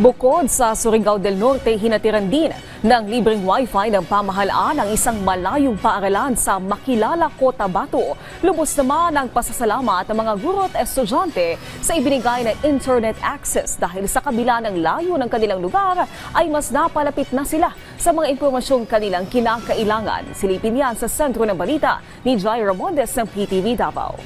Bukod sa Surigao del Norte, hinatiran din ng libreng wifi ng pamahalaan ang isang malayong paaralan sa Makilala, Cotabato. Lubos naman ang pasasalamat ng mga guro at estudyante sa ibinigay na internet access dahil sa kabila ng layo ng kanilang lugar ay mas napalapit na sila sa mga impormasyong kanilang kinakailangan. Silipin yan sa sentro ng balita ni Jai Ramondes ng PTV Davao.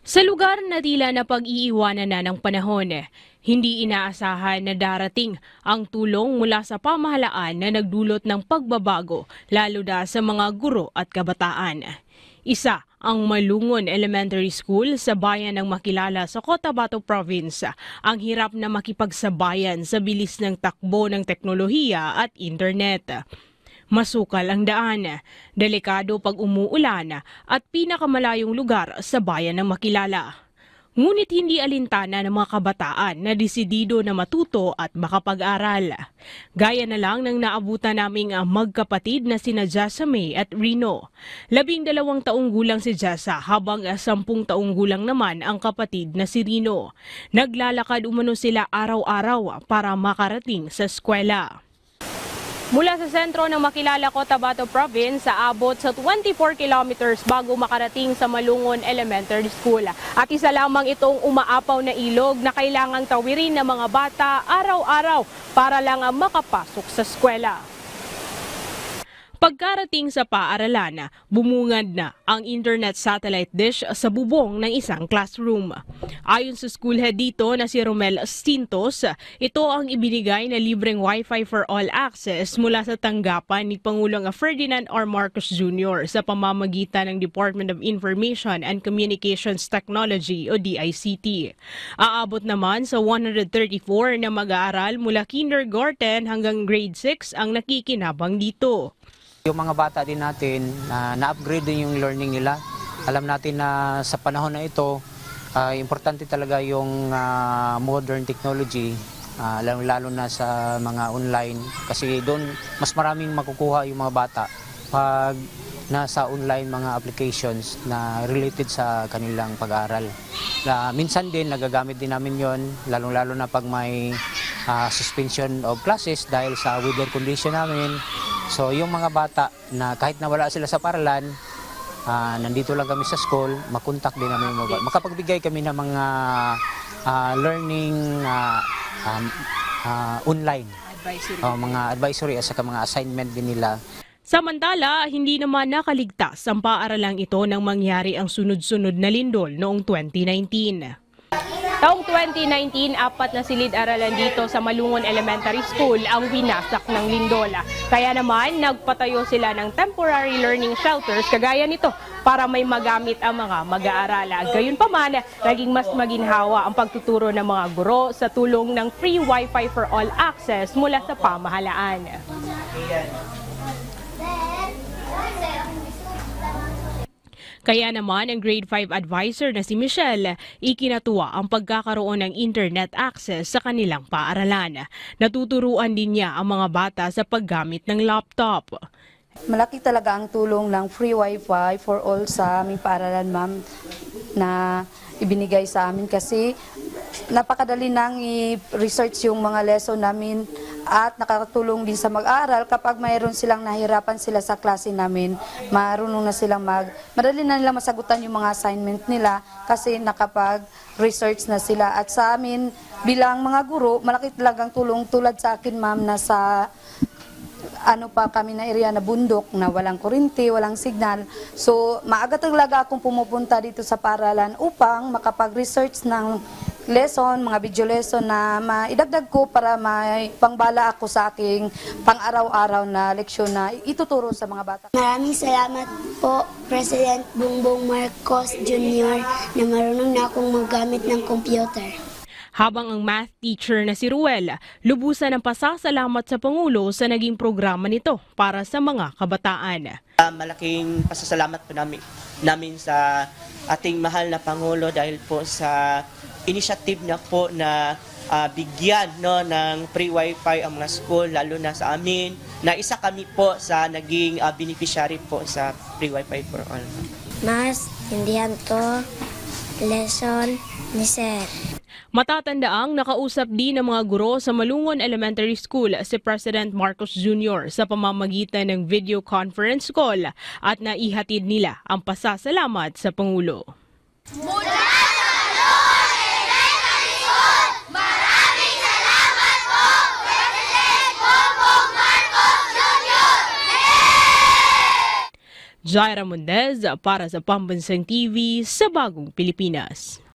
Sa lugar na tila na pag-iiwanan na ng panahon, hindi inaasahan na darating ang tulong mula sa pamahalaan na nagdulot ng pagbabago lalo na sa mga guro at kabataan. Isa ang Malungon Elementary School sa bayan ng Makilala sa Cotabato Province. Ang hirap na makipagsabayan sa bilis ng takbo ng teknolohiya at internet. Masukal ang daan, delikado pag umuulan at pinakamalayong lugar sa bayan ng Makilala. Ngunit hindi alintana ng mga kabataan na desidido na matuto at makapag-aral. Gaya na lang ng naabutan naming magkapatid na sina Jessa May at Rino. 12 taong gulang si Jessa habang 10 taong gulang naman ang kapatid na si Rino. Naglalakad umano sila araw-araw para makarating sa eskwela. Mula sa sentro ng Makilala, Cotabato Province, aabot sa 24 kilometers bago makarating sa Malungon Elementary School. At isa lamang itong umaapaw na ilog na kailangang tawirin ng mga bata araw-araw para lang makapasok sa eskwela. Pagkarating sa paaralan, bumungad na ang internet satellite dish sa bubong ng isang classroom. Ayon sa school head dito na si Romel Stintos, ito ang ibinigay na libreng Wi-Fi for all access mula sa tanggapan ni Pangulong Ferdinand R. Marcos Jr. sa pamamagitan ng Department of Information and Communications Technology o DICT. Aabot naman sa 134 na mag-aaral mula kindergarten hanggang grade 6 ang nakikinabang dito. Yung mga bata din natin, na-upgrade din yung learning nila. Alam natin na sa panahon na ito, importante talaga yung modern technology, lalo na sa mga online. Kasi doon mas maraming makukuha yung mga bata pag nasa online mga applications na related sa kanilang pag-aaral. Minsan din nagagamit din namin yon, lalo na pag may suspension of classes dahil sa weather condition namin. So yung mga bata na kahit nawala sila sa paaralan, nandito lang kami sa school, makontak din namin mga bata. Makapagbigay kami ng mga learning online, mga advisory at saka mga assignment din nila. Samantala, hindi naman nakaligtas ang paaralang ito nang mangyari ang sunod-sunod na lindol noong 2019. Taong 2019, 4 na silid-aralan dito sa Malungon Elementary School ang winasak ng lindola. Kaya naman, nagpatayo sila ng temporary learning shelters kagaya nito para may magamit ang mga mag-aaral. Gayunpaman, naging mas maginhawa ang pagtuturo ng mga guro sa tulong ng free Wi-Fi for all access mula sa pamahalaan. Kaya naman ang grade 5 advisor na si Michelle, ikinatuwa ang pagkakaroon ng internet access sa kanilang paaralan. Natuturuan din niya ang mga bata sa paggamit ng laptop. Malaki talaga ang tulong ng free Wi-Fi for all sa aming paaralan, ma'am, na ibinigay sa amin kasi napakadali nang i-research yung mga lesson namin at nakakatulong din sa mag-aaral kapag mayroon silang nahirapan sila sa klase namin. Marunong na silang madali na nilang masagutan yung mga assignment nila kasi nakapag-research na sila. At sa amin bilang mga guro, malaki talagang tulong tulad sa akin, ma'am, na sa kami na area na bundok na walang kuryente, walang signal. So maaga talaga akong pumupunta dito sa paaralan upang makapag-research ng lesson, mga video lesson na maidagdag ko para may pangbala ako sa aking pang-araw-araw na leksyon na ituturo sa mga bata. Maraming salamat po, President Bongbong Marcos Jr. na marunong na akong maggamit ng computer. Habang ang math teacher na si Ruel, lubusan ng pasasalamat sa Pangulo sa naging programa nito para sa mga kabataan. Malaking pasasalamat po namin sa ating mahal na Pangulo dahil po sa initiative na po na bigyan ng free Wi-Fi ang mga school, lalo na sa amin, na isa kami po sa naging beneficiary po sa free Wi-Fi for all. Mas, hindihan to, lesson ni Sir. Matatandaang nakausap din ng mga guro sa Malungon Elementary School si President Marcos Jr. sa pamamagitan ng video conference call at naihatid nila ang pasasalamat sa Pangulo. Jaira Mundez para sa Pambansang TV sa Bagong Pilipinas.